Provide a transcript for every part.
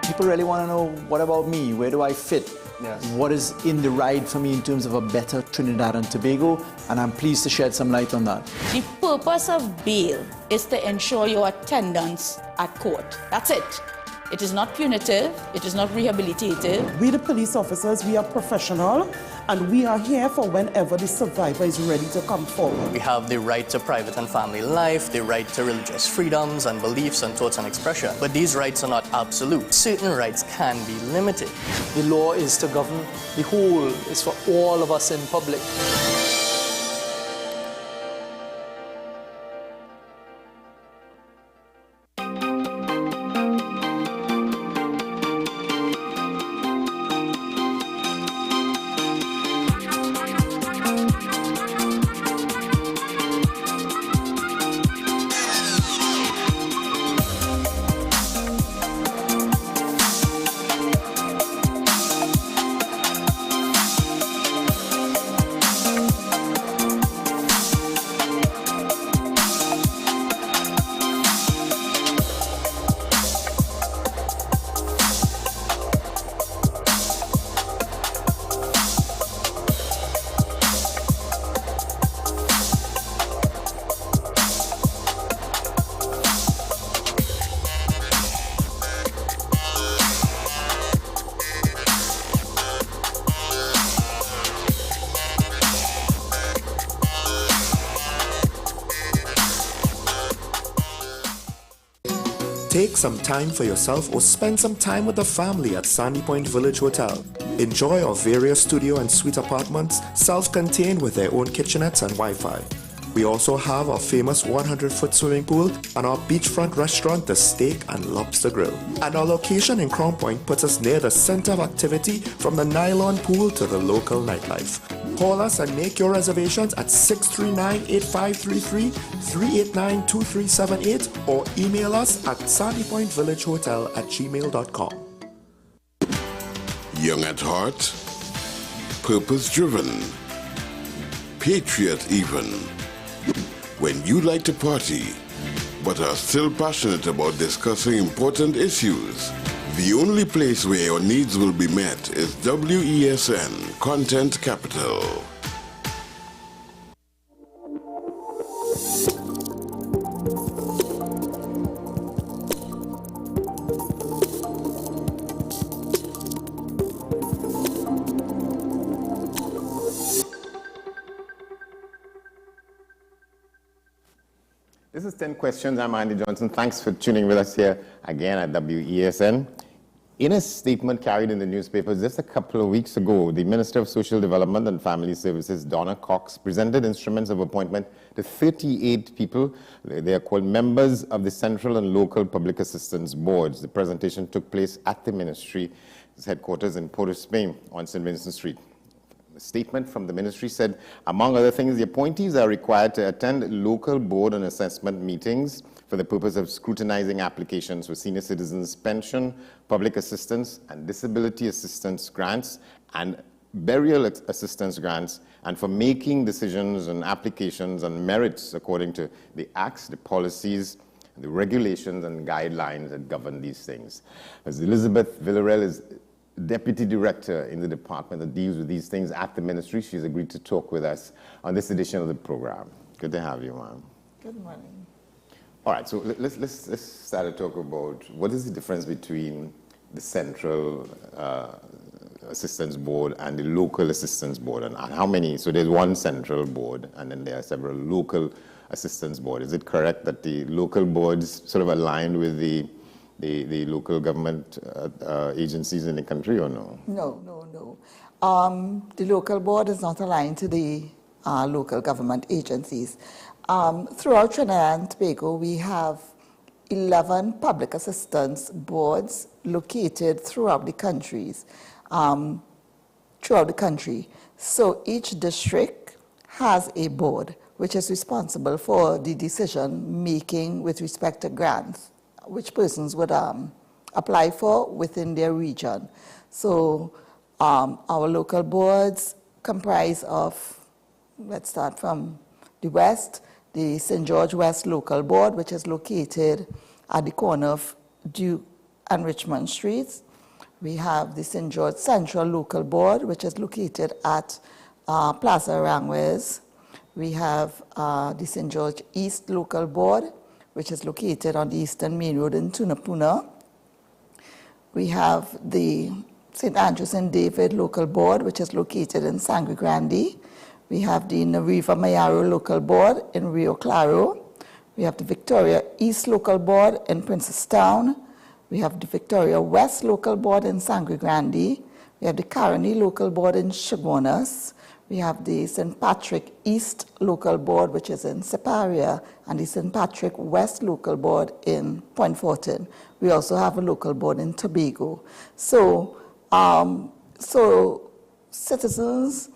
people really want to know, what about me? Where do I fit? Yes. What is in the ride for me in terms of a better Trinidad and Tobago? And I'm pleased to shed some light on that. The purpose of bail is to ensure your attendance at court. That's it. It is not punitive, it is not rehabilitative. We, the police officers, we are professional, and we are here for whenever the survivor is ready to come forward. We have the right to private and family life, the right to religious freedoms and beliefs and thoughts and expression. But these rights are not absolute. Certain rights can be limited. The law is to govern the whole, it's for all of us in public. Take some time for yourself or spend some time with the family at Sandy Point Village Hotel. Enjoy our various studio and suite apartments, self-contained with their own kitchenettes and Wi-Fi. We also have our famous 100-foot swimming pool and our beachfront restaurant, the Steak and Lobster Grill. And our location in Crown Point puts us near the center of activity, from the nylon pool to the local nightlife. Call us and make your reservations at 639-8533, 389-2378, or email us at sandypointvillagehotel@gmail.com. Young at heart, purpose-driven, patriot even. When you like to party, but are still passionate about discussing important issues, the only place where your needs will be met is WESN Content Capital. This is 10 Questions. I'm Andy Johnson. Thanks for tuning with us here again at WESN. In a statement carried in the newspapers just a couple of weeks ago, the Minister of Social Development and Family Services, Donna Cox, presented instruments of appointment to 38 people. They are called members of the Central and Local Public Assistance Boards. The presentation took place at the ministry's headquarters in Port of Spain on St. Vincent Street. The statement from the ministry said, among other things, the appointees are required to attend local board and assessment meetings for the purpose of scrutinizing applications for senior citizens' pension, public assistance and disability assistance grants, and burial assistance grants, and for making decisions on applications and merits according to the acts, the policies, the regulations and guidelines that govern these things. As Elizabeth Villarreal is Deputy Director in the department that deals with these things at the ministry, she's agreed to talk with us on this edition of the program. Good to have you, ma'am. Good morning. All right, so let's start to talk about what is the difference between the Central Assistance Board and the Local Assistance Board, and how many? So there's one central board, and then there are several local assistance boards. Is it correct that the local boards sort of aligned with the local government agencies in the country, or no? No. The local board is not aligned to the local government agencies. Throughout Trinidad and Tobago, we have 11 public assistance boards located throughout the country. So each district has a board which is responsible for the decision making with respect to grants, which persons would apply for within their region. So our local boards comprise of, let's start from the west, the St. George West Local Board, which is located at the corner of Duke and Richmond Streets. We have the St. George Central Local Board, which is located at Plaza Aranjuez. We have the St. George East Local Board, which is located on the Eastern Main Road in Tunapuna. We have the St. Andrew St. David Local Board, which is located in Sangre Grande. We have the Nariva Mayaro Local Board in Rio Claro. We have the Victoria East Local Board in Princestown. We have the Victoria West Local Board in Sangre Grande. We have the Caroni Local Board in Chaguanas. We have the St. Patrick East Local Board, which is in Separia, and the St. Patrick West Local Board in Point Fortin. We also have a local board in Tobago. So citizens,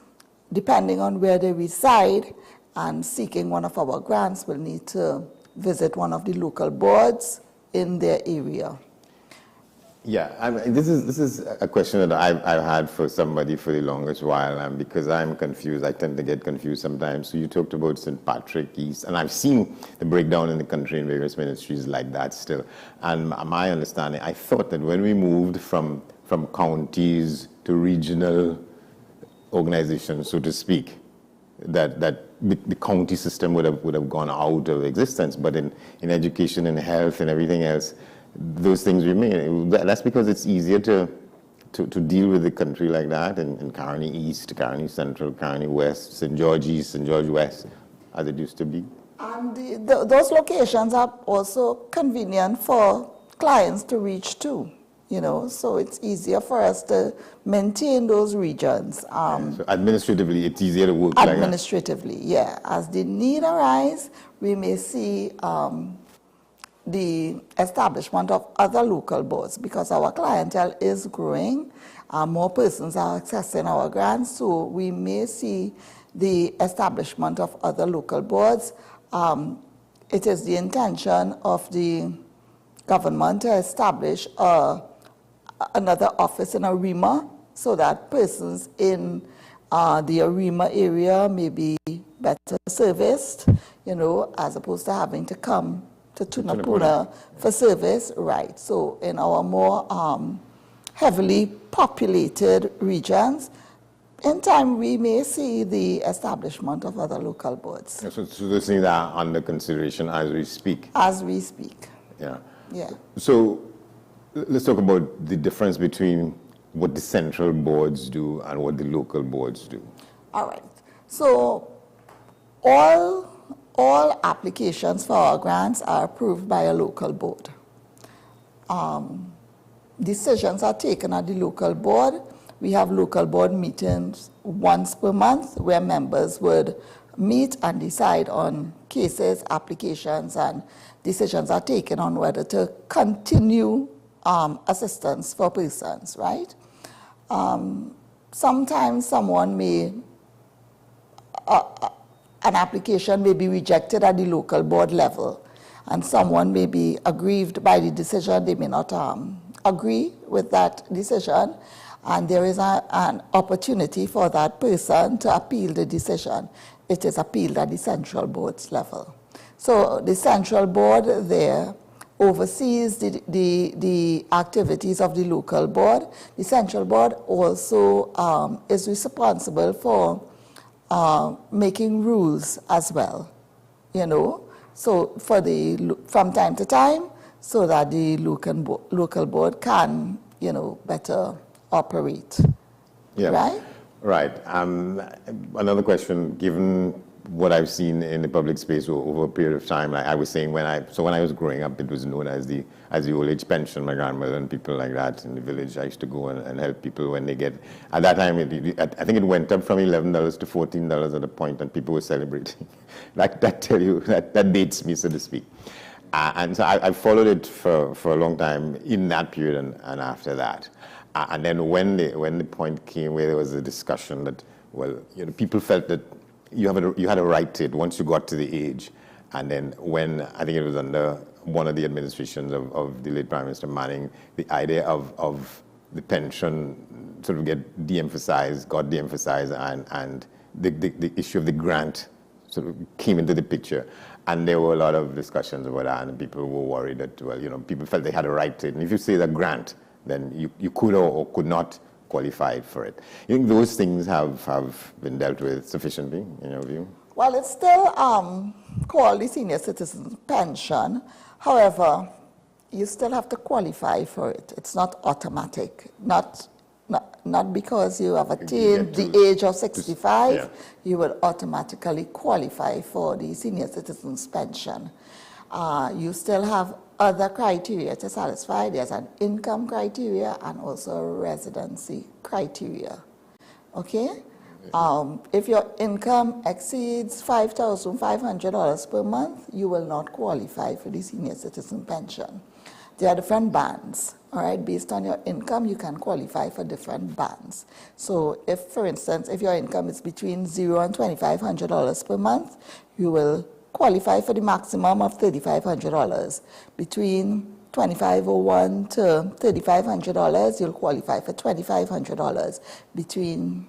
depending on where they reside and seeking one of our grants, will need to visit one of the local boards in their area. Yeah, this is a question that I've had for somebody for the longest while, and because I'm confused, I tend to get confused sometimes. So you talked about St. Patrick East, and I've seen the breakdown in the country in various ministries like that still. And my understanding, I thought that when we moved from counties to regional organizations, so to speak, that the county system would have gone out of existence. But in education and health and everything else, those things remain. That's because it's easier to deal with the country like that in Caroni East, Caroni Central, Caroni West, St. George East, St. George West, as it used to be. And those locations are also convenient for clients to reach to, so it's easier for us to maintain those regions. So administratively, it's easier to work like that? Administratively, yeah. As the need arises, we may see the establishment of other local boards, because our clientele is growing, more persons are accessing our grants, so we may see the establishment of other local boards. It is the intention of the government to establish another office in Arima, so that persons in the Arima area may be better serviced, as opposed to having to come to Tunapuna for service, right? So in our more heavily populated regions, in time we may see the establishment of other local boards. So those things are under consideration as we speak? As we speak. Yeah. Yeah. So let's talk about the difference between what the central boards do and what the local boards do. All right. So all applications for our grants are approved by a local board. Decisions are taken at the local board. We have local board meetings once per month where members would meet and decide on cases, applications, and decisions are taken on whether to continue assistance for persons, right? Sometimes someone may an application may be rejected at the local board level, and someone may be aggrieved by the decision. They may not agree with that decision, and there is an opportunity for that person to appeal the decision. It is appealed at the central board's level. So the central board there oversees the activities of the local board. The central board also is responsible for making rules as well, so from time to time, so that the local board can, better operate. Yeah. Right? Right. Another question, given what I've seen in the public space over a period of time, I was saying when I was growing up, it was known as the old age pension. My grandmother and people like that in the village, I used to go and help people when they get, at that time, I think it went up from $11 to $14 at a point, and people were celebrating. that dates me, so to speak. And so I followed it for a long time in that period and after that. And then when the point came where there was a discussion that, people felt that you had a right to it once you got to the age. And then when, I think it was under one of the administrations of the late Prime Minister Manning, the idea of the pension sort of got de-emphasized, and the issue of the grant sort of came into the picture. And there were a lot of discussions about that, and people were worried that, well, people felt they had a right to it. And if you say the grant, then you could or could not qualify for it. You think those things have been dealt with sufficiently, in your view? Well, it's still called the senior citizen pension. However, you still have to qualify for it. It's not automatic. Not because you have attained the age of 65, you will automatically qualify for the senior citizens pension. You still have other criteria to satisfy. There's an income criteria and also a residency criteria. Okay? If your income exceeds $5,500 per month, you will not qualify for the senior citizen pension. There are different bands, all right? Based on your income, you can qualify for different bands. So if, for instance, if your income is between $0 and $2,500 per month, you will qualify for the maximum of $3,500. Between $2,501 to $3,500, you'll qualify for $2,500. Between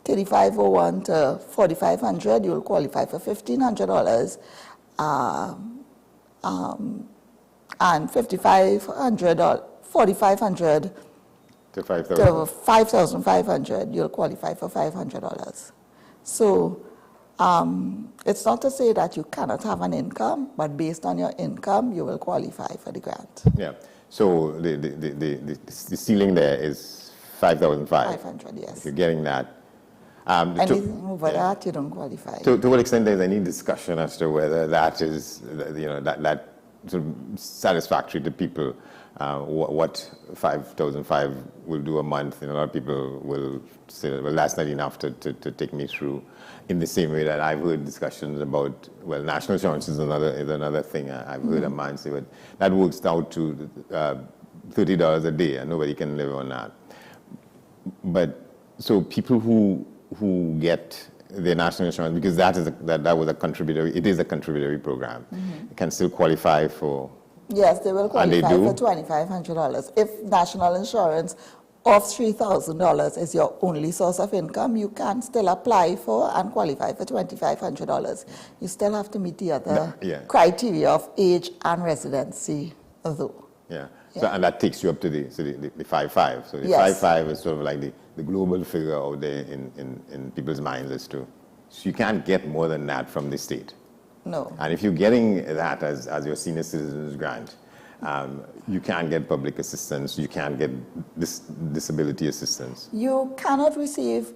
$3,501 to $4,500, you'll qualify for $1,500. And $4,500 to $5,500, you'll qualify for $500. So it's not to say that you cannot have an income, but based on your income, you will qualify for the grant. Yeah. So the ceiling there is $5,500. $500, yes. If you're getting that. Anything over that, you don't qualify. To what extent there's any discussion as to whether that is, that sort of satisfactory to people, what $5,500 will do a month. A lot of people will say, well, that's not enough to take me through. In the same way that I've heard discussions about, well, national insurance is another thing. I've heard a man say, well, that works out to $30 a day, and nobody can live on that. But so people who get their national insurance, because that was a contributory, it is a contributory program, can still qualify for. Yes, they will qualify for $2,500. If national insurance of $3,000 is your only source of income, you can still apply for and qualify for $2,500. You still have to meet the other criteria of age and residency, though. Yeah. So, and that takes you up to the 5.5. So the 5.5 is sort of like the global figure out there in people's minds as to, so you can't get more than that from the state. No. And if you're getting that as your senior citizens grant, you can't get public assistance, you can't get disability assistance. You cannot receive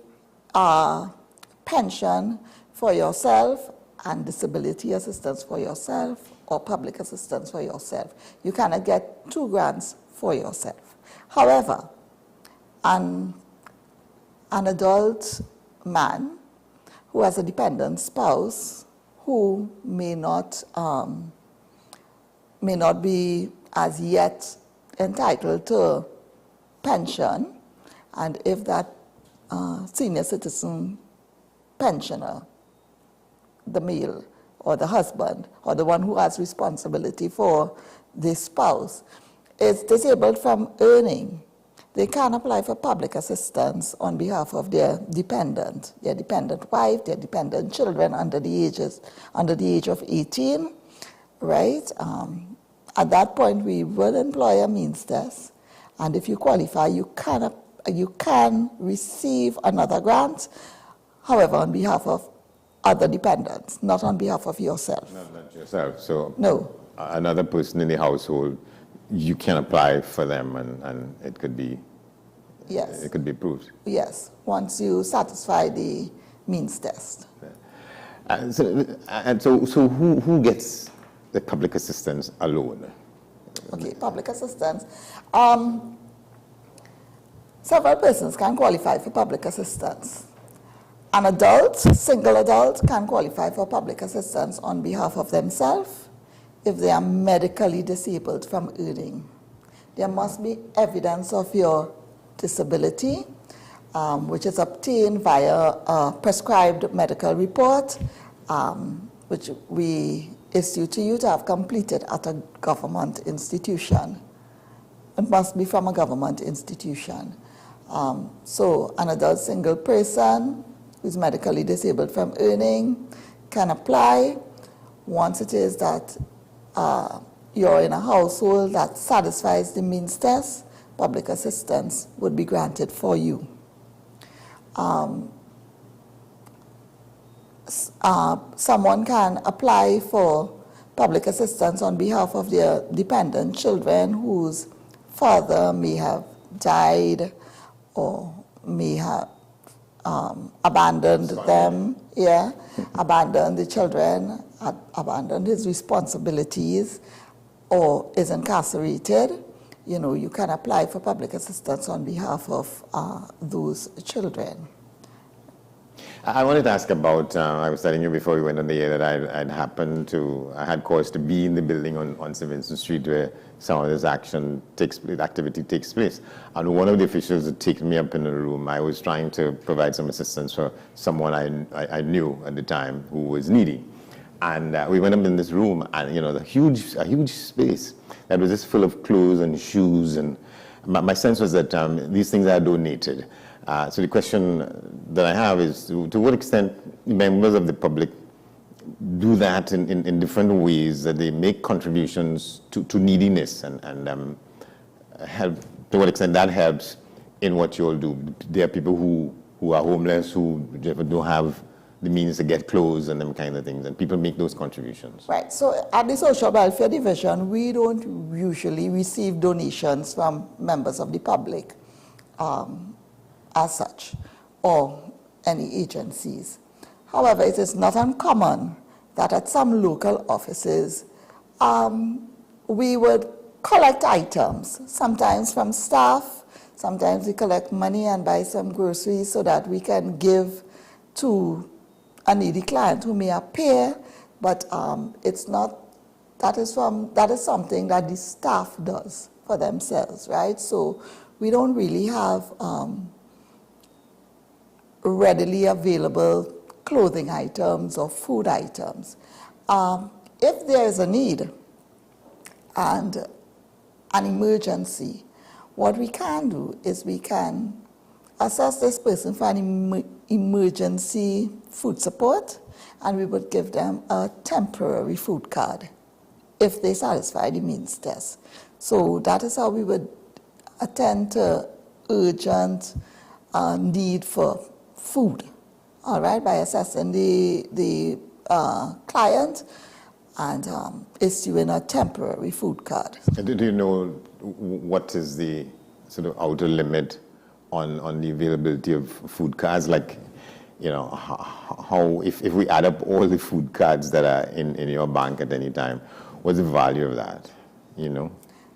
pension for yourself and disability assistance for yourself or public assistance for yourself. You cannot get two grants for yourself. However, an adult man who has a dependent spouse who may not be as yet entitled to pension, and if that senior citizen pensioner, the male or the husband or the one who has responsibility for the spouse, is disabled from earning, they can apply for public assistance on behalf of their dependent wife, their dependent children under the age of 18, right? At that point, we will employ a means test, and if you qualify, you can receive another grant, however, on behalf of other dependents, not on behalf of yourself. No, not yourself. So no. Another person in the household, you can apply for them, and it could be. Yes. It could be approved. Yes, once you satisfy the means test. So who gets the public assistance alone? Okay, public assistance. Several persons can qualify for public assistance. An adult, single adult, can qualify for public assistance on behalf of themselves if they are medically disabled from earning. There must be evidence of your disability, which is obtained via a prescribed medical report, which we issue to you to have completed at a government institution. It must be from a government institution. So an adult single person who's medically disabled from earning can apply, once it is that you're in a household that satisfies the means test, public assistance would be granted for you. Someone can apply for public assistance on behalf of their dependent children whose father may have died or may have abandoned them, abandoned the children, abandoned his responsibilities, or is incarcerated. You know, you can apply for public assistance on behalf of those children. I wanted to ask about, I was telling you before we went on the air that I had cause to be in the building on St. Vincent Street where some of this activity takes place. And one of the officials had taken me up in the room. I was trying to provide some assistance for someone I knew at the time who was needy. And we went up in this room, and you know, a huge space that was just full of clothes and shoes. And my sense was that these things are donated. So the question that I have is, to what extent members of the public do that in different ways, that they make contributions to neediness and help, to what extent that helps in what you all do. There are people who are homeless, who don't have the means to get clothes and them kind of things, and people make those contributions. Right, so at the Social Welfare Division, we don't usually receive donations from members of the public as such, or any agencies. However, it is not uncommon that at some local offices, we would collect items, sometimes from staff, sometimes we collect money and buy some groceries so that we can give to a needy client who may appear, but it's not, that is something that the staff does for themselves, right? So we don't really have readily available clothing items or food items. If there is a need and an emergency, what we can do is we can assess this person for an emergency food support, and we would give them a temporary food card if they satisfy the means test. So that is how we would attend to urgent need for food, all right, by assessing the client and issuing a temporary food card. Do you know what is the sort of outer limit on the availability of food cards? Like, you know, how if we add up all the food cards that are in your bank at any time, what's the value of that, you know?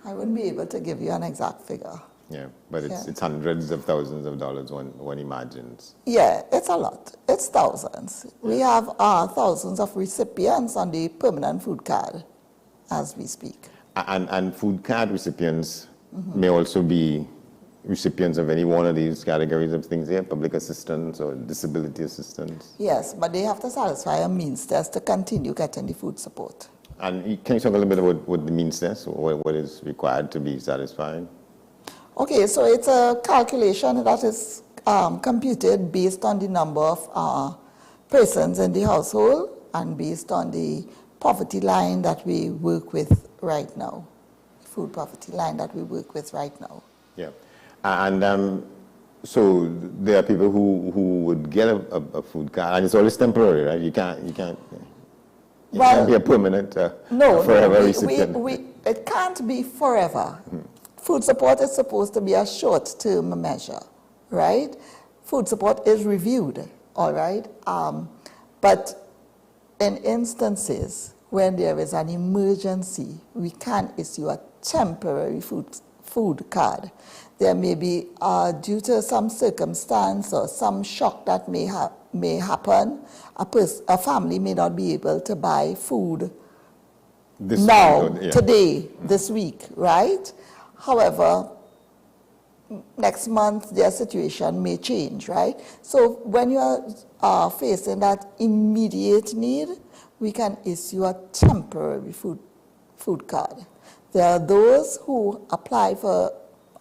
I wouldn't be able to give you an exact figure. Yeah, but it's hundreds of thousands of dollars, one imagines. Yeah, it's a lot. It's thousands. We have thousands of recipients on the permanent food card as we speak. And food card recipients may also be recipients of any one of these categories of things here, public assistance or disability assistance? Yes, but they have to satisfy a means test to continue getting the food support. And can you talk a little bit about what the means test, or what is required to be satisfied? Okay, so it's a calculation that is computed based on the number of persons in the household and based on the poverty line that we work with right now, food poverty line that we work with right now. Yeah, and so there are people who would get a food card, and it's always temporary, right? You can't be a permanent, forever recipient. It can't be forever. Food support is supposed to be a short-term measure, right? Food support is reviewed, all right? But in instances when there is an emergency, we can issue a temporary food card. There may be, due to some circumstance or some shock that may happen, a family may not be able to buy food today, this week, right? However, next month their situation may change, right? So when you are facing that immediate need, we can issue a temporary food card. There are those who apply for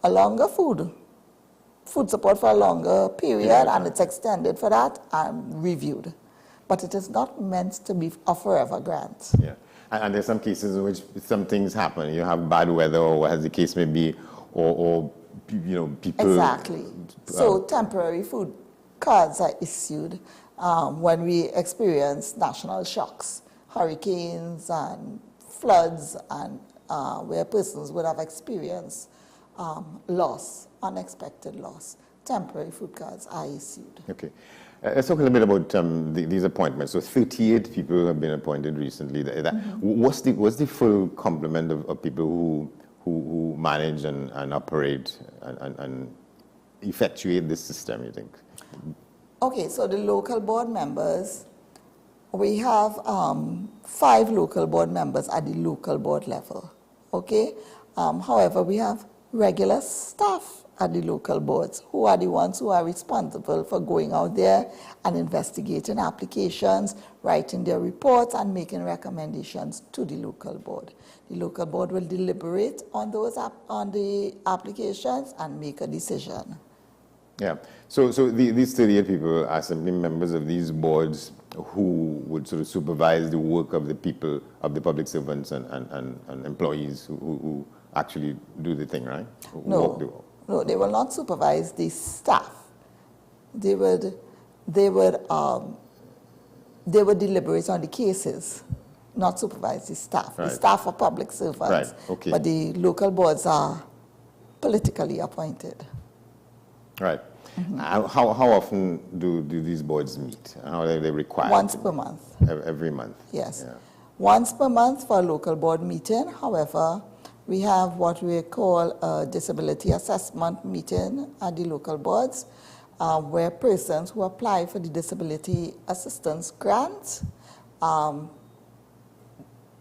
a longer food support for a longer period, and it's extended for that and reviewed. but it is not meant to be a forever grant. Yeah. And there's some cases in which some things happen. You have bad weather, or as the case may be, or people. Exactly. So temporary food cards are issued when we experience national shocks, hurricanes and floods, and where persons would have experienced loss, unexpected loss. Temporary food cards are issued. Okay. Let's talk a little bit about these appointments. So 38 people have been appointed recently. What's the full complement of people who manage and operate and effectuate this system, you think? Okay, so the local board members, we have 5 local board members at the local board level, okay? However, we have regular staff at the local boards who are the ones who are responsible for going out there and investigating applications, writing their reports, and making recommendations to the local board. The local board will deliberate on the applications and make a decision. Yeah. So these 38 people are simply members of these boards who would sort of supervise the work of the people, of the public servants and employees who actually do the thing, right? No, they will not supervise the staff. They would deliberate on the cases, not supervise the staff. Right. The staff are public servants, right. Okay. But the local boards are politically appointed. Right. Mm-hmm. How often do these boards meet? How are they required? Once per month. Every month? Yes. Yeah. Once per month for a local board meeting. However, we have what we call a disability assessment meeting at the local boards, where persons who apply for the disability assistance grant,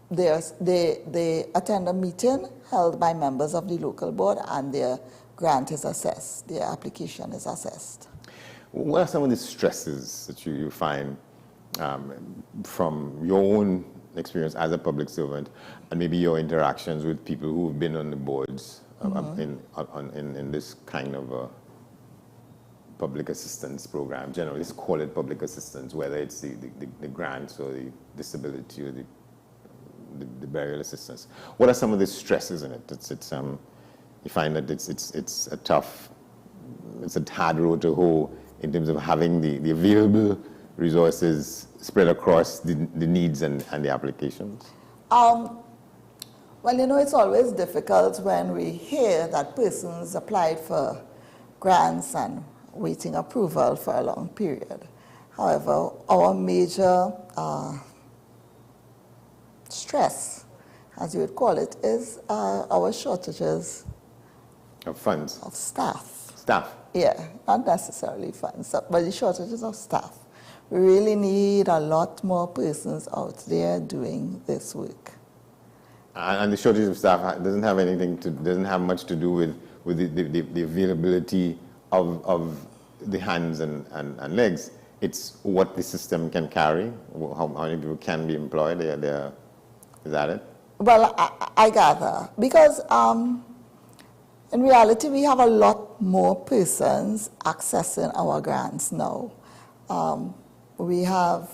they attend a meeting held by members of the local board, and their grant is assessed, their application is assessed. What are some of the stresses that you find from your own experience as a public servant, and maybe your interactions with people who've been on the boards in this kind of a public assistance program? Generally, let's call it public assistance, whether it's the grants or the disability or the burial assistance. What are some of the stresses in it? You find that it's a hard road to hoe in terms of having the available resources spread across the needs and the applications? Well, it's always difficult when we hear that persons applied for grants and waiting approval for a long period. However, our major stress, as you would call it, is our shortages of funds? Of staff. Staff? Yeah, not necessarily funds, but the shortages of staff. We really need a lot more persons out there doing this work. And the shortage of staff doesn't have much to do with the availability of the hands and legs. It's what the system can carry, how many people can be employed. Is that it? Well, I gather, because in reality we have a lot more persons accessing our grants now. We have,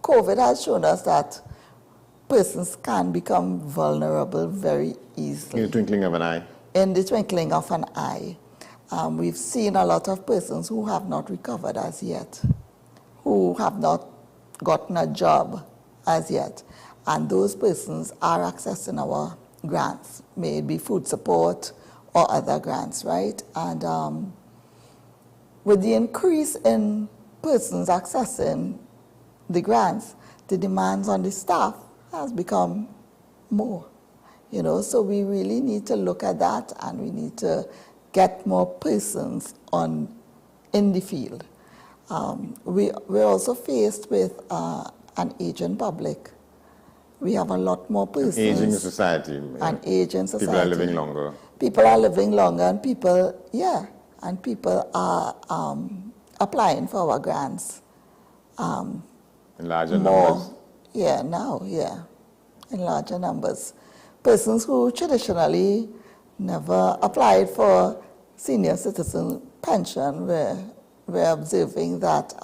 COVID has shown us that persons can become vulnerable very easily. In the twinkling of an eye? In the twinkling of an eye. We've seen a lot of persons who have not recovered as yet, who have not gotten a job as yet. And those persons are accessing our grants, may it be food support or other grants, right? And with the increase in persons accessing the grants, the demands on the staff has become more, so we really need to look at that, and we need to get more persons in the field. We're also faced with an aging public. We have a lot more persons. Aging society. An aging society. People are living longer. People are living longer, and people are applying for our grants. In larger numbers? Yeah, in larger numbers. Persons who traditionally never applied for senior citizen pension were we're observing that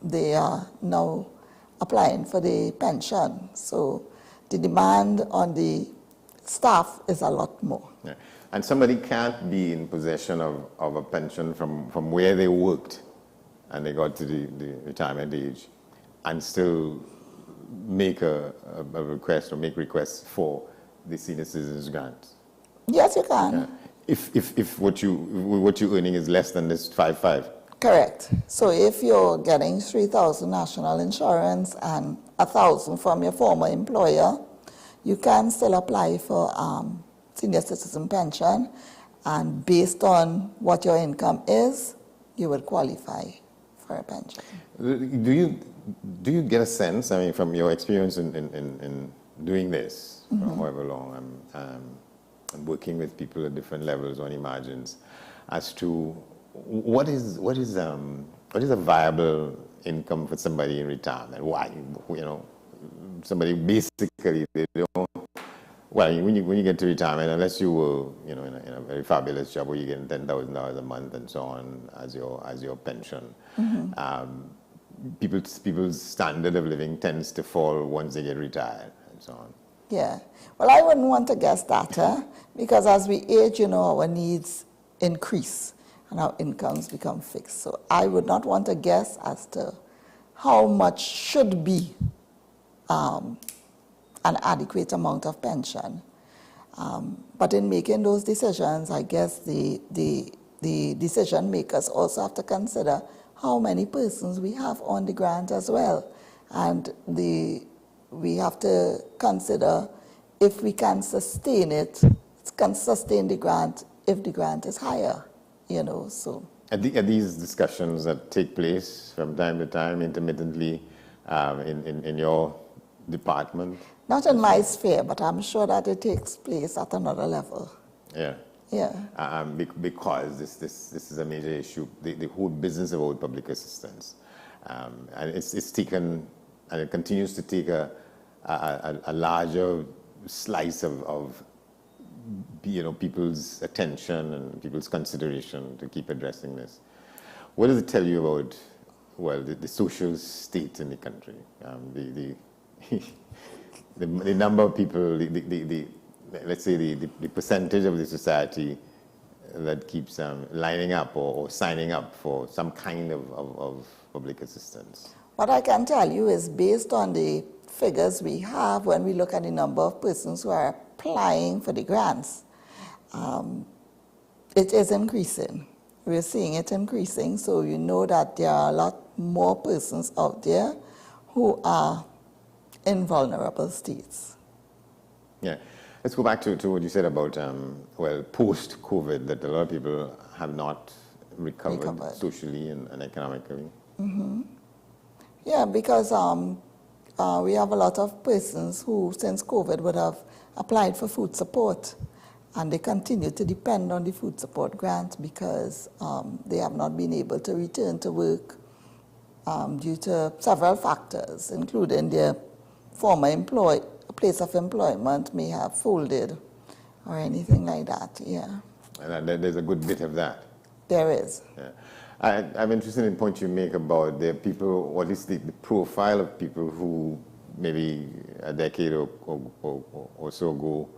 they are now applying for the pension. So the demand on the staff is a lot more. Yeah. And somebody can't be in possession of a pension from where they worked and they got to the retirement age and still make a request or make requests for the senior citizens grant. Yes, you can. Yeah. If what you're earning is less than this 5.5. Correct. So if you're getting 3,000 national insurance and 1,000 from your former employer, you can still apply for senior citizen pension, and based on what your income is, you would qualify for a pension. Do you get a sense, I mean, from your experience in doing this for however long, and working with people at different levels on margins, as to what is a viable income for somebody in retirement? Why, somebody basically, they don't. Well, when you get to retirement, unless you were, in a very fabulous job where you're getting $10,000 a month and so on as your pension, people's standard of living tends to fall once they get retired and so on. Yeah. Well, I wouldn't want to guess that, because as we age, our needs increase and our incomes become fixed. So I would not want to guess as to how much should be an adequate amount of pension. But in making those decisions, I guess the decision makers also have to consider how many persons we have on the grant as well. And we have to consider if we can sustain it, can sustain the grant if the grant is higher, so. Are these discussions that take place from time to time, intermittently, in your department? Not in my sphere, but I'm sure that it takes place at another level. Yeah. Yeah. Because this is a major issue, the whole business about public assistance, and it's taken, and it continues to take a larger slice of people's attention and people's consideration to keep addressing this. What does it tell you about, well, the social state in the country, the number of people, let's say the percentage of the society that keeps lining up or signing up for some kind of public assistance? What I can tell you is, based on the figures we have, when we look at the number of persons who are applying for the grants, it is increasing. We're seeing it increasing, so you know that there are a lot more persons out there who are in vulnerable states. Yeah. Let's go back to what you said about, post-COVID, that a lot of people have not recovered. Socially and economically. Mm-hmm. Yeah, because we have a lot of persons who, since COVID, would have applied for food support, and they continue to depend on the food support grant because they have not been able to return to work due to several factors, including their former place of employment may have folded or anything like that, yeah. And there's a good bit of that. There is. Yeah. I'm interested in the point you make about the people, or at least the profile of people who maybe a decade or so ago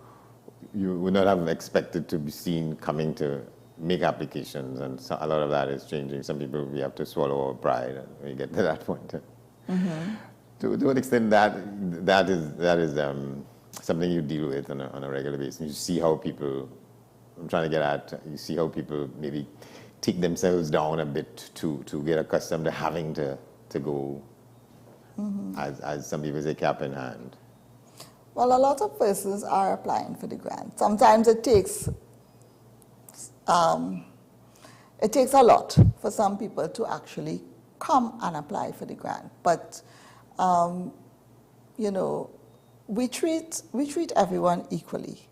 you would not have expected to be seen coming to make applications, and so a lot of that is changing. Some people, we have to swallow our pride when we get to that point. Mm-hmm. To what extent that is something you deal with on a regular basis. You see how people, I'm trying to get at, you see how people maybe take themselves down a bit to get accustomed to having to go, as some people say, cap in hand. Well, a lot of persons are applying for the grant. Sometimes it takes a lot for some people to actually come and apply for the grant. But we treat everyone equally.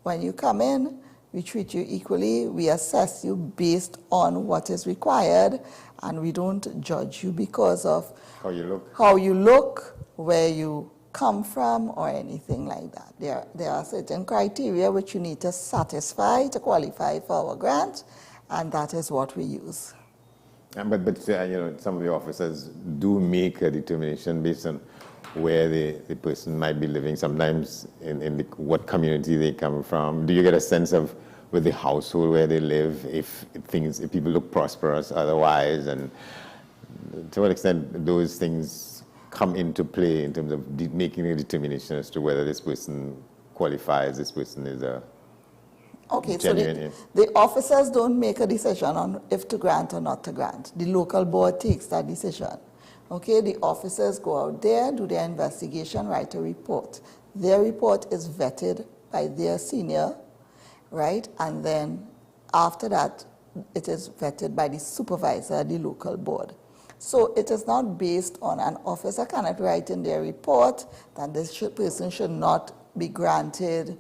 When you come in, we treat you equally. We assess you based on what is required, and we don't judge you because of how you look, where you come from, or anything like that. There are certain criteria which you need to satisfy to qualify for our grant, and that is what we use. But some of the officers do make a determination based on where the person might be living, sometimes in what community they come from. Do you get a sense of with the household where they live, if people look prosperous otherwise, and to what extent those things come into play in terms of making a determination as to whether this person qualifies, this person is a Okay, genuine. so the officers don't make a decision on if to grant or not to grant. The local board takes that decision. Okay, the officers go out there, do their investigation, write a report. Their report is vetted by their senior, right? And then after that, it is vetted by the supervisor, the local board. So it is not based on an officer cannot write in their report that this person should not be granted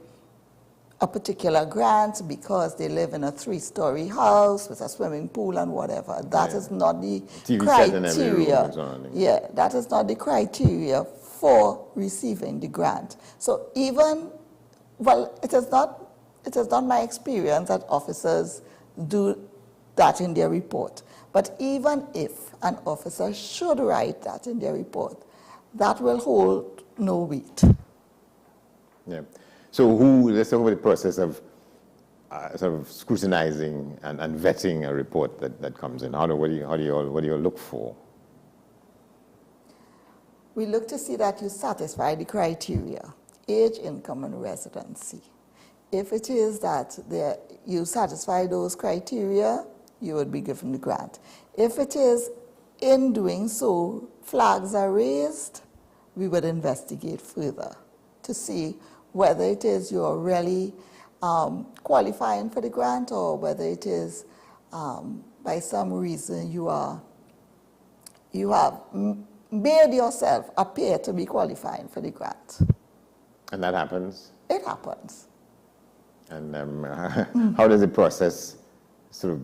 a particular grant because they live in a 3-story house with a swimming pool and whatever. That is not the criteria. Yeah, that is not the criteria for receiving the grant. So even, well, it is not my experience that officers do that in their report. But even if an officer should write that in their report, that will hold no weight. Yeah. So let's talk about the process of sort of scrutinizing and vetting a report that comes in. What do you look for? We look to see that you satisfy the criteria: age, income, and residency. If it is that you satisfy those criteria, you would be given the grant. If it is in doing so, flags are raised, we would investigate further to see whether it is you're really qualifying for the grant or whether it is by some reason you have made yourself appear to be qualifying for the grant. And that happens? It happens. And how does the process sort of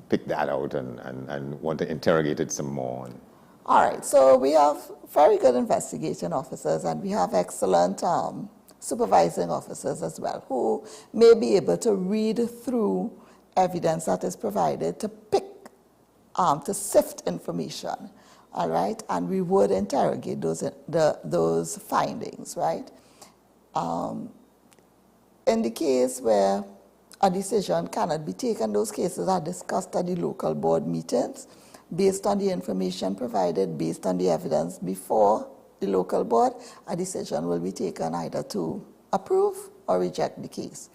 pick that out and want to interrogate it some more? All right, so we have very good investigating officers and we have excellent supervising officers as well, who may be able to read through evidence that is provided to pick, to sift information, all right? And we would interrogate those findings, right? In the case where a decision cannot be taken, those cases are discussed at the local board meetings based on the information provided, based on the evidence before the local board. A decision will be taken either to approve or reject the case.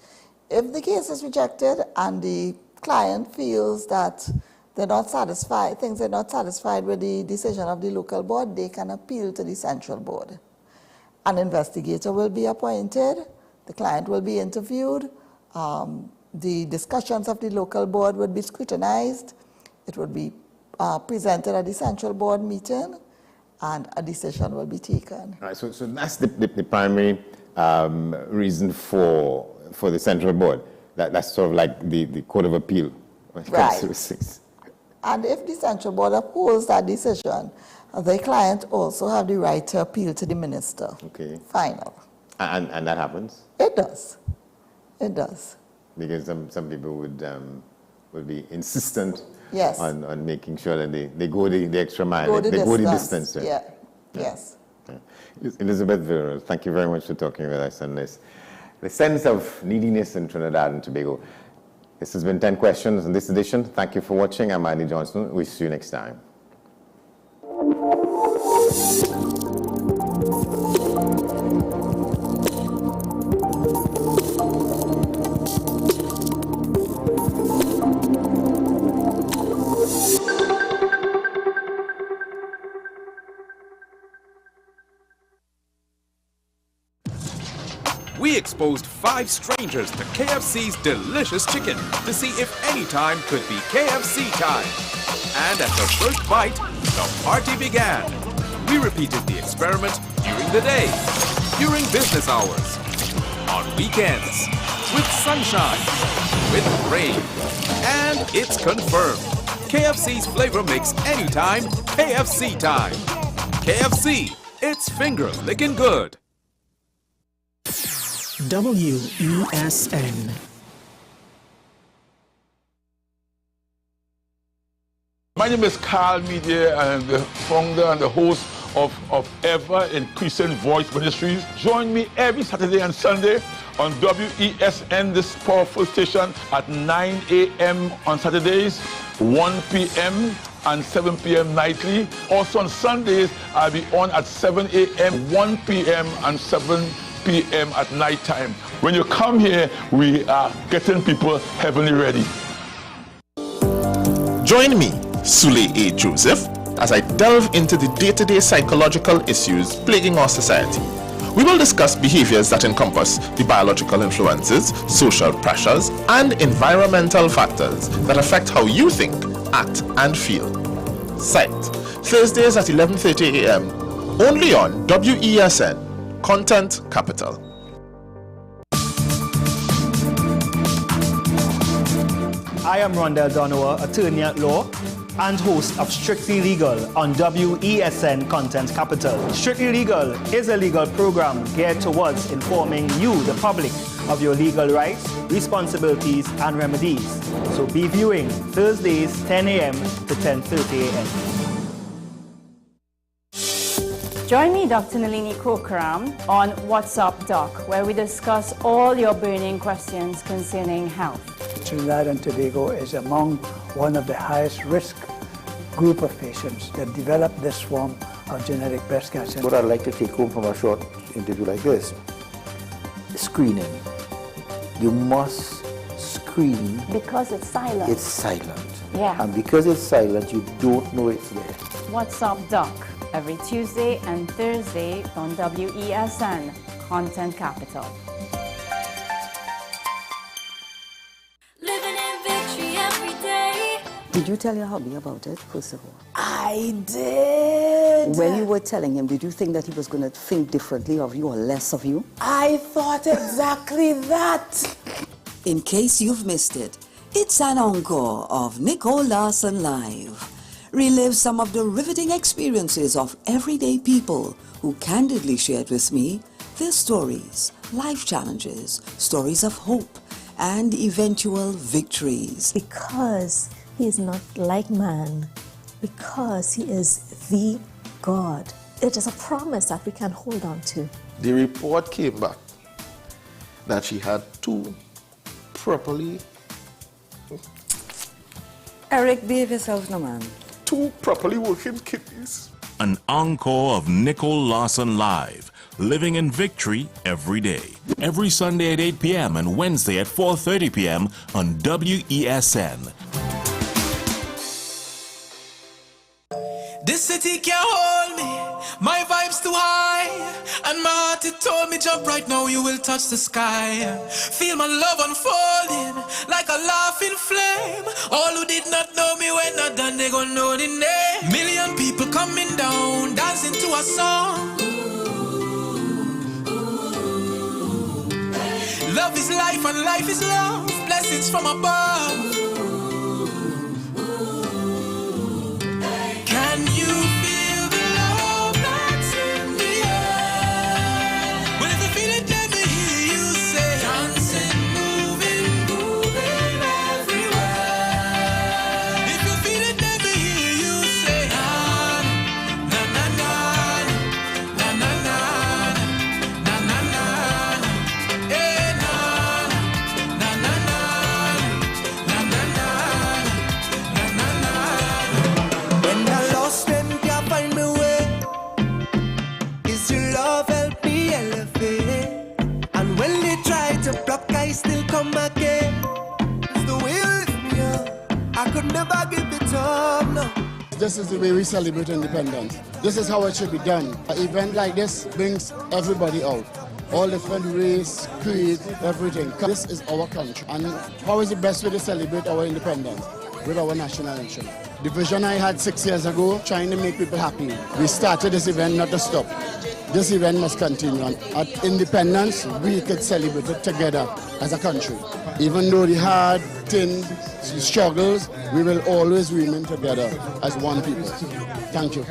If the case is rejected and the client feels that they're not satisfied, things are not satisfied with the decision of the local board, they can appeal to the central board. An investigator will be appointed, the client will be interviewed, the discussions of the local board would be scrutinized, it would be presented at the central board meeting, and a decision will be taken. All right, so that's the primary reason for the central board. That's sort of like the Court of Appeal. Right. And if the central board upholds that decision, the client also have the right to appeal to the minister. Okay. Final. And that happens? It does. It does. Because some people would be insistent. Yes. On making sure that they go the extra mile, go the distance. Yeah. Yes. Yeah. Elizabeth Vera, thank you very much for talking with us on this. The sense of neediness in Trinidad and Tobago. This has been 10 Questions in this edition. Thank you for watching. I'm Andy Johnson. We'll see you next time. We exposed 5 strangers to KFC's delicious chicken to see if any time could be KFC time. And at the first bite, the party began. We repeated the experiment during the day, during business hours, on weekends, with sunshine, with rain. And it's confirmed. KFC's flavor makes anytime KFC time. KFC, it's finger licking good. WESN My name is Carl Media, and I'm the founder and the host of Ever Increasing Voice Ministries. Join me every Saturday and Sunday on WESN, this powerful station, at 9 a.m. on Saturdays, 1 p.m. and 7 p.m. nightly. Also on Sundays, I'll be on at 7 a.m., 1 p.m. and 7 p.m. at night time. When you come here, we are getting people heavenly ready. Join me, Sule A. Joseph, as I delve into the day-to-day psychological issues plaguing our society. We will discuss behaviors that encompass the biological influences, social pressures, and environmental factors that affect how you think, act, and feel. Sight, Thursdays at 11:30 a.m., only on WESN, Content Capital. I am Rondell Donowa, attorney at law and host of Strictly Legal on WESN Content Capital. Strictly Legal is a legal program geared towards informing you, the public, of your legal rights, responsibilities, and remedies. So be viewing Thursdays 10 a.m. to 10:30 a.m. Join me, Dr. Nalini Kokram, on What's Up Doc, where we discuss all your burning questions concerning health. Trinidad and Tobago is among one of the highest risk group of patients that develop this form of genetic breast cancer. What I'd like to take home from a short interview like this, screening. You must screen. Because it's silent. It's silent. Yeah. And because it's silent, you don't know it's there. What's Up Doc, every Tuesday and Thursday on WESN, Content Capital. Did you tell your hubby about it, first of all? I did. When you were telling him, did you think that he was going to think differently of you or less of you? I thought exactly that. In case you've missed it, it's an encore of Nicole Larson Live. Relive some of the riveting experiences of everyday people who candidly shared with me their stories, life challenges, stories of hope, and eventual victories. Because he is not like man, because he is the God. It is a promise that we can hold on to. The report came back that she had two properly... Eric, behave yourself now, man. Two properly working kidneys. An encore of Nicole Larson Live, living in victory every day. Every Sunday at 8 p.m. and Wednesday at 4:30 p.m. on WESN. This city can't hold me, my vibe's too high, and my heart it told me jump right now, you will touch the sky. Feel my love unfolding like a laughing flame. All who did not know me when not done, they gon' know the name. Million people coming down, dancing to a song. Love is life and life is love, blessings from above. Can you feel the love that's in the air? Well, if you feel it, let me hear you say, dancing, moving, moving everywhere. If you feel it, let me hear you say, na na na na na na na na na na, eh na na na na na na na na na. When I lost and can't find my way, is your love help me elevate? And when they try to block, I still come again. It's the way you lift me up, I could never give it up, no. This is the way we celebrate independence. This is how it should be done. An event like this brings everybody out. All different race, creed, everything. This is our country. And how is the best way to celebrate our independence? With our national anthem. The vision I had 6 years ago, trying to make people happy. We started this event not to stop. This event must continue. And at independence, we could celebrate it together as a country. Even though the hard things, struggles, we will always remain together as one people. Thank you.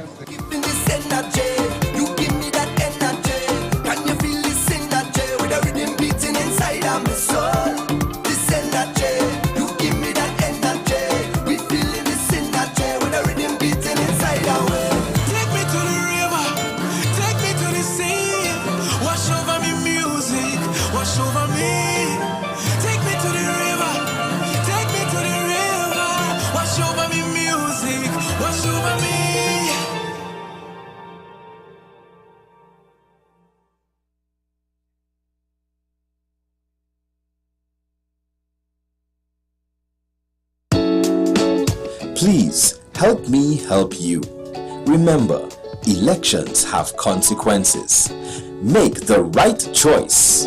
Please help me help you. Remember, elections have consequences. Make the right choice.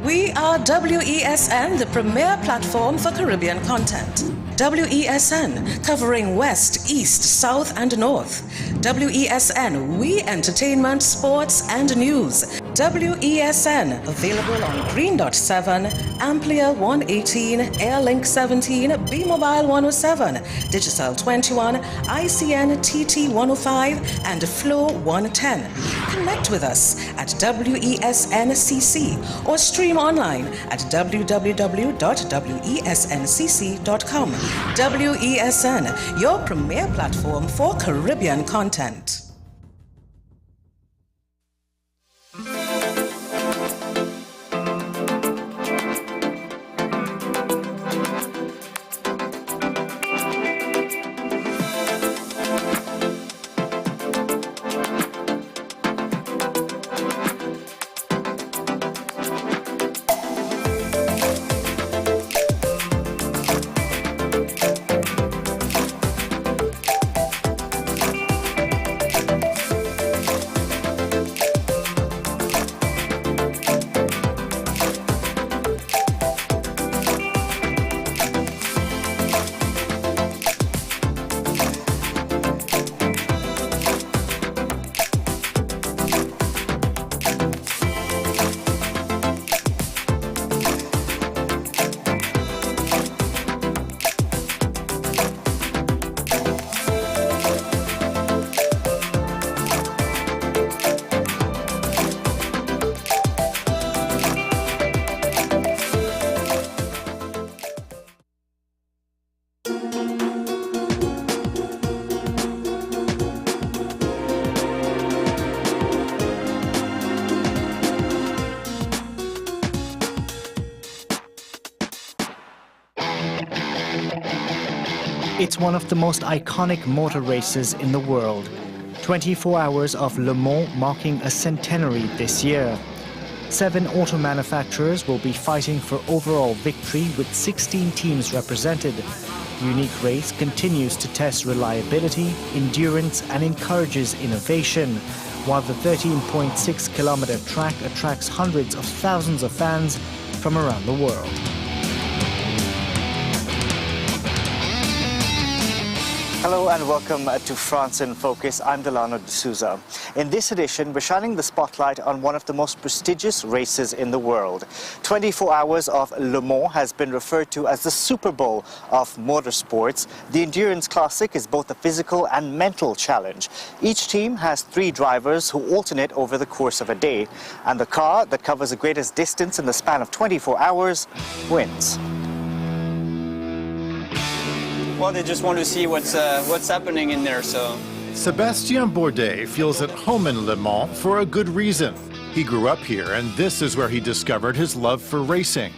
We are WESN, the premier platform for Caribbean content. WESN, covering West, East, South, and North. WESN, we entertainment, sports, and news. WESN, available on Greendot 7, Amplia 118, Airlink 17, Bmobile 107, Digicel 21, ICNTT 105, and Flow 110. Connect with us at WESNCC or stream online at www.wesncc.com. WESN, your premier platform for Caribbean content. It's one of the most iconic motor races in the world. 24 hours of Le Mans marking a centenary this year. 7 auto manufacturers will be fighting for overall victory with 16 teams represented. The unique race continues to test reliability, endurance, and encourages innovation, while the 13.6-kilometer track attracts hundreds of thousands of fans from around the world. Hello and welcome to France in Focus. I'm Delano D'Souza. In this edition, we're shining the spotlight on one of the most prestigious races in the world. 24 hours of Le Mans has been referred to as the Super Bowl of motorsports. The Endurance Classic is both a physical and mental challenge. Each team has 3 drivers who alternate over the course of a day, and the car that covers the greatest distance in the span of 24 hours wins. Well, they just want to see what's happening in there, so. Sébastien Bourdais feels at home in Le Mans for a good reason. He grew up here, and this is where he discovered his love for racing.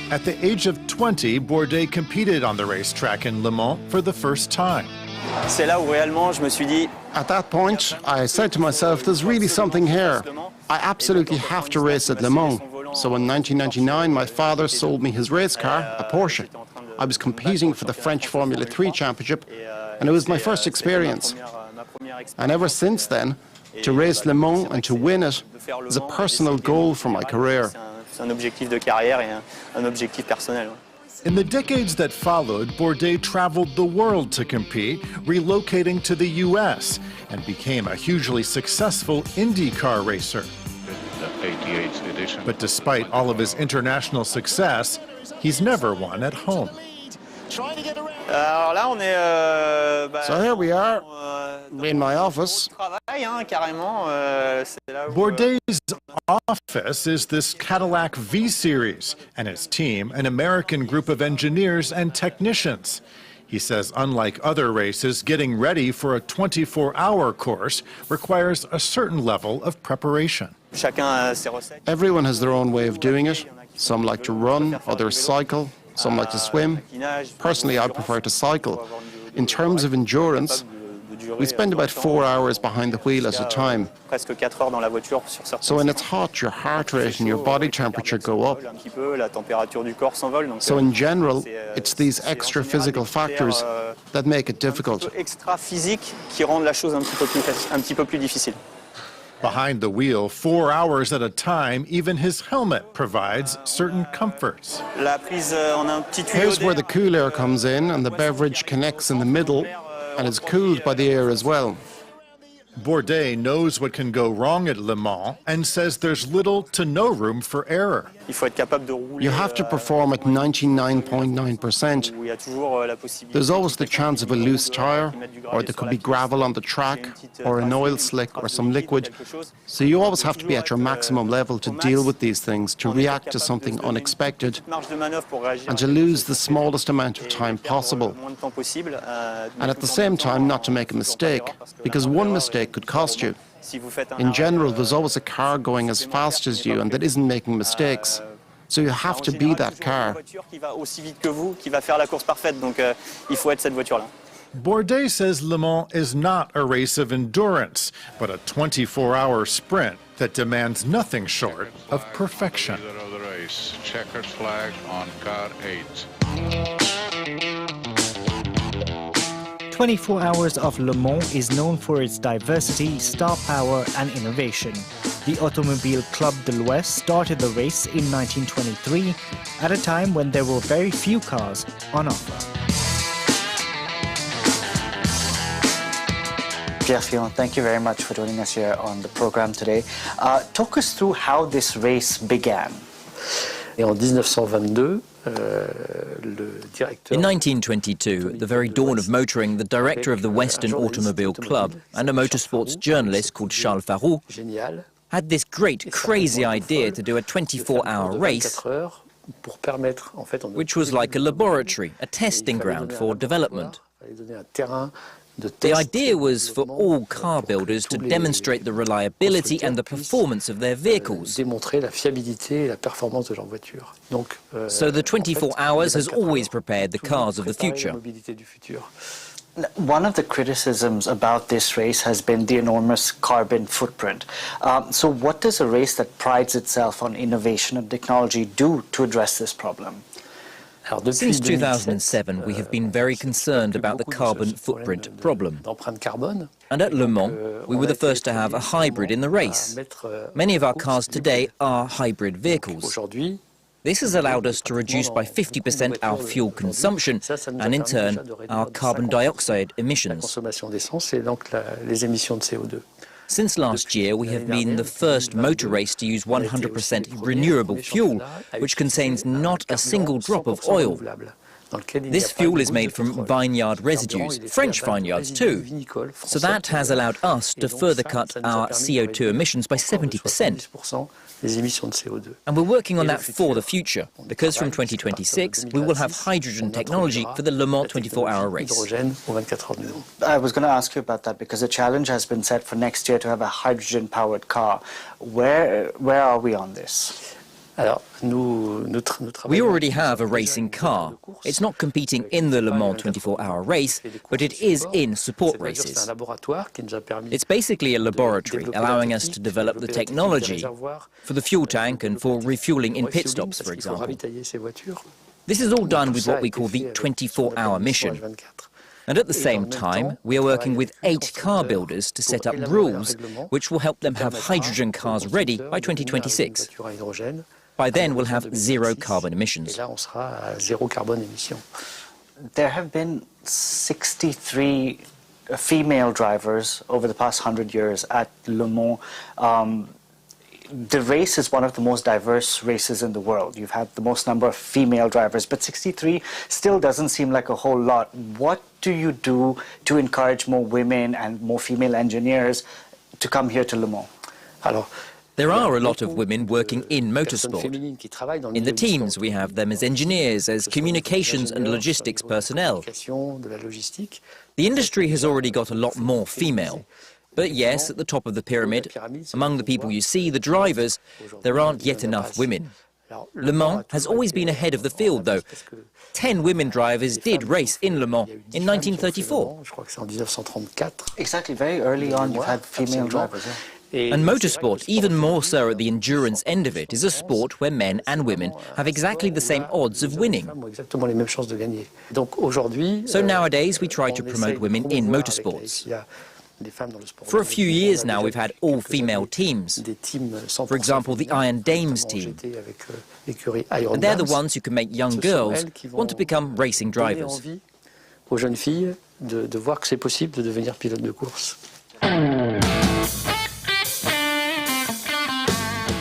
At the age of 20, Bourdais competed on the racetrack in Le Mans for the first time. C'est là où réellement je me suis dit. At that point, I said to myself, there's really something here. I absolutely have to race at Le Mans. So in 1999, my father sold me his race car, a Porsche. I was competing for the French Formula 3 Championship, and it was my first experience. And ever since then, to race Le Mans and to win it is a personal goal for my career. C'est un objectif de carrière et un objectif personnel. In the decades that followed, Bourdais traveled the world to compete, relocating to the US, and became a hugely successful IndyCar racer. But despite all of his international success, he's never won at home. So here we are, in my office. Bourdais' office is this Cadillac V-Series, and his team, an American group of engineers and technicians. He says unlike other races, getting ready for a 24-hour course requires a certain level of preparation. Everyone has their own way of doing it. Some like to run, others cycle, some like to swim. Personally, I prefer to cycle. In terms of endurance, We spend about 4 hours behind the wheel at a time. So when it's hot, your heart rate and your body temperature go up. So in general, it's these extra physical factors that make it difficult. Behind the wheel, 4 hours at a time, even his helmet provides certain comforts. Here's where the cool air comes in, and the beverage connects in the middle and is cooled by the air as well. Bourdet knows what can go wrong at Le Mans and says there's little to no room for error. You have to perform at 99.9%. There's always the chance of a loose tire, or there could be gravel on the track, or an oil slick, or some liquid. So you always have to be at your maximum level to deal with these things, to react to something unexpected, and to lose the smallest amount of time possible. And at the same time, not to make a mistake, because one mistake could cost you. In general, there's always a car going as fast as you and that isn't making mistakes. So you have to be that car. Bourdet says Le Mans is not a race of endurance, but a 24-hour sprint that demands nothing short of perfection. Checkered flag on car 8. 24 Hours of Le Mans is known for its diversity, star power and innovation. The Automobile Club de l'Ouest started the race in 1923 at a time when there were very few cars on offer. Pierre Fillon, thank you very much for joining us here on the program today. Talk us through how this race began. In 1922, the very dawn of motoring, the director of the Western Automobile Club and a motorsports journalist called Charles Faroux had this great, crazy idea to do a 24-hour race, which was like a laboratory, a testing ground for development. The idea was for all car builders to demonstrate the reliability and the performance of their vehicles. So the 24 hours has always prepared the cars of the future. One of the criticisms about this race has been the enormous carbon footprint. So what does a race that prides itself on innovation and technology do to address this problem? Since 2007, we have been very concerned about the carbon footprint problem. And at Le Mans, we were the first to have a hybrid in the race. Many of our cars today are hybrid vehicles. This has allowed us to reduce by 50% our fuel consumption and, in turn, our carbon dioxide emissions. Since last year, we have been the first motor race to use 100% renewable fuel, which contains not a single drop of oil. This fuel is made from vineyard residues, French vineyards too. So that has allowed us to further cut our CO2 emissions by 70%. And we're working on that for the future, because from 2026 we will have hydrogen technology for the Le Mans 24-hour race. I was going to ask you about that, because a challenge has been set for next year to have a hydrogen-powered car. Where are we on this? We already have a racing car. It's not competing in the Le Mans 24-hour race, but it is in support races. It's basically a laboratory, allowing us to develop the technology for the fuel tank and for refueling in pit stops, for example. This is all done with what we call the 24-hour mission. And at the same time, we are working with 8 car builders to set up rules which will help them have hydrogen cars ready by 2026. By then, we'll have zero carbon emissions. There have been 63 female drivers over the past 100 years at Le Mans. The race is one of the most diverse races in the world. You've had the most number of female drivers, but 63 still doesn't seem like a whole lot. What do you do to encourage more women and more female engineers to come here to Le Mans? There are a lot of women working in motorsport. In the teams, we have them as engineers, as communications and logistics personnel. The industry has already got a lot more female. But yes, at the top of the pyramid, among the people you see, the drivers, there aren't yet enough women. Le Mans has always been ahead of the field, though. 10 women drivers did race in Le Mans in 1934. Exactly, very early on you had female drivers. And motorsport, even more so at the endurance end of it, is a sport where men and women have exactly the same odds of winning. So nowadays we try to promote women in motorsports. For a few years now we've had all-female teams. For example, the Iron Dames team. And they're the ones who can make young girls want to become racing drivers.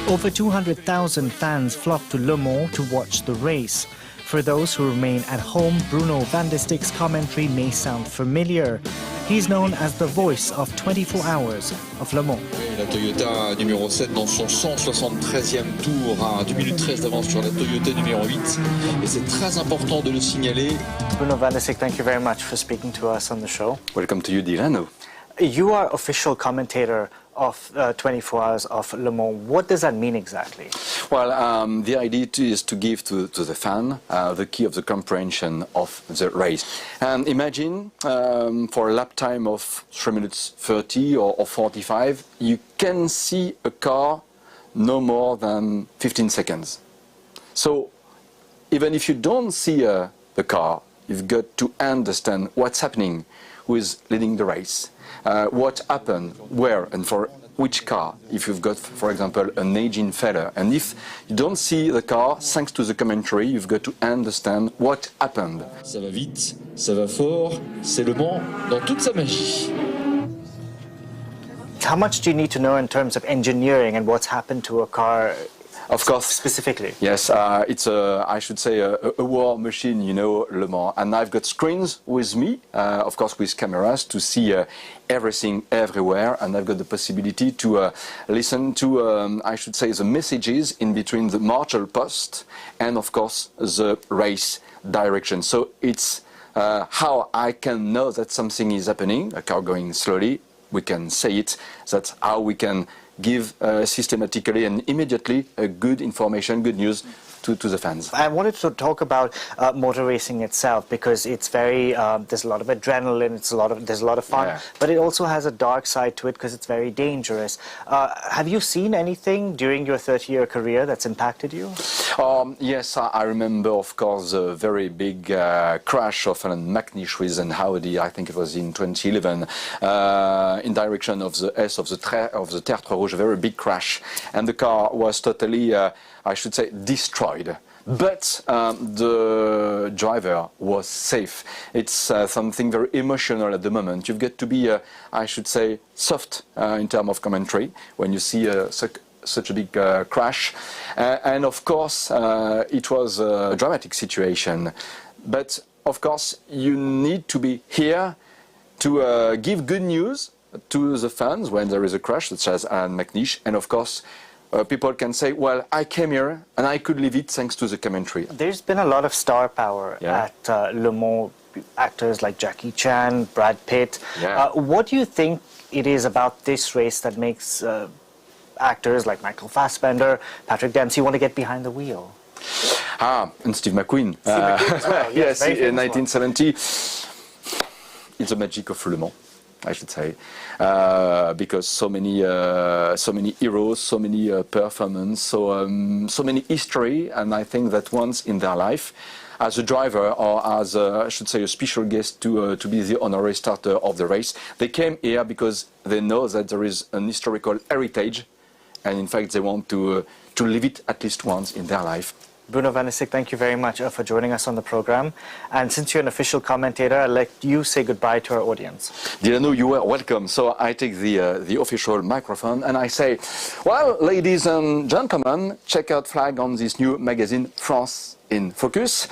Over 200,000 fans flocked to Le Mans to watch the race. For those who remain at home, Bruno van der Stik's commentary may sound familiar. He's known as the voice of 24 hours of Le Mans. La Toyota numéro 7 dans son 173e tour à 2 minutes 13 d'avance sur la Toyota numéro 8. Et c'est très important de le signaler. Bruno van der Stik, thank you very much for speaking to us on the show. Welcome to you, Delano. You are official commentator of 24 Hours of Le Mans. What does that mean exactly? Well, the idea is to give to the fan the key of the comprehension of the race. And imagine for a lap time of 3 minutes 30 or 45, you can see a car no more than 15 seconds. So even if you don't see the car, you've got to understand what's happening, who is leading the race, what happened, where, and for which car, if you've got, for example, an aging fella. And if you don't see the car, thanks to the commentary, you've got to understand what happened. Ça va vite, ça va fort, c'est Le Mans dans toute sa magie. How much do you need to know in terms of engineering and what's happened to a car? Of course. Specifically. Yes, it's I should say, a war machine, you know, Le Mans. And I've got screens with me, of course, with cameras to see everything everywhere. And I've got the possibility to listen to, I should say, the messages in between the marshal post and, of course, the race direction. So it's how I can know that something is happening, a car going slowly. We can say it. That's how we can give systematically and immediately good information, good news to the fans. I wanted to talk about motor racing itself because it's very, there's a lot of adrenaline, there's a lot of fun, yeah. But it also has a dark side to it because it's very dangerous. Have you seen anything during your 30-year career that's impacted you? Yes, I remember, of course, a very big crash of Alan McNish with an Audi, I think it was in 2011, in direction of the S of the Tertre Rouge, a very big crash. And the car was totally, I should say, destroyed. But the driver was safe. It's something very emotional at the moment. You've got to be, I should say, soft in terms of commentary when you see such a big crash. And of course, it was a dramatic situation. But of course, you need to be here to give good news to the fans when there is a crash, such as Alan McNish. And of course, people can say, well, I came here and I could leave it thanks to the commentary. There's been a lot of star power at Le Mans, actors like Jackie Chan, Brad Pitt. Yeah. What do you think it is about this race that makes actors like Michael Fassbender, Patrick Dempsey want to get behind the wheel? And Steve McQueen. As well. Yes, in 1970. It's the magic of Le Mans, I should say, because so many heroes, so many performance, so many history, and I think that once in their life, as a driver or as I should say a special guest to be the honorary starter of the race, they came here because they know that there is an historical heritage, and in fact they want to live it at least once in their life. Bruno van der Stik, thank you very much for joining us on the program. And since you're an official commentator, I'll let you say goodbye to our audience. Delano, you are welcome. So I take the official microphone and I say, well, ladies and gentlemen, check out Flag on this new magazine, France in Focus.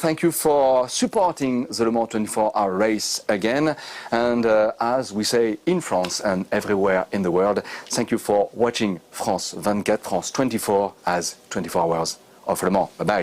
Thank you for supporting the Le Mans 24-hour race again. And as we say in France and everywhere in the world, thank you for watching France 24, France 24 as 24 hours of Le Mans. Bye-bye.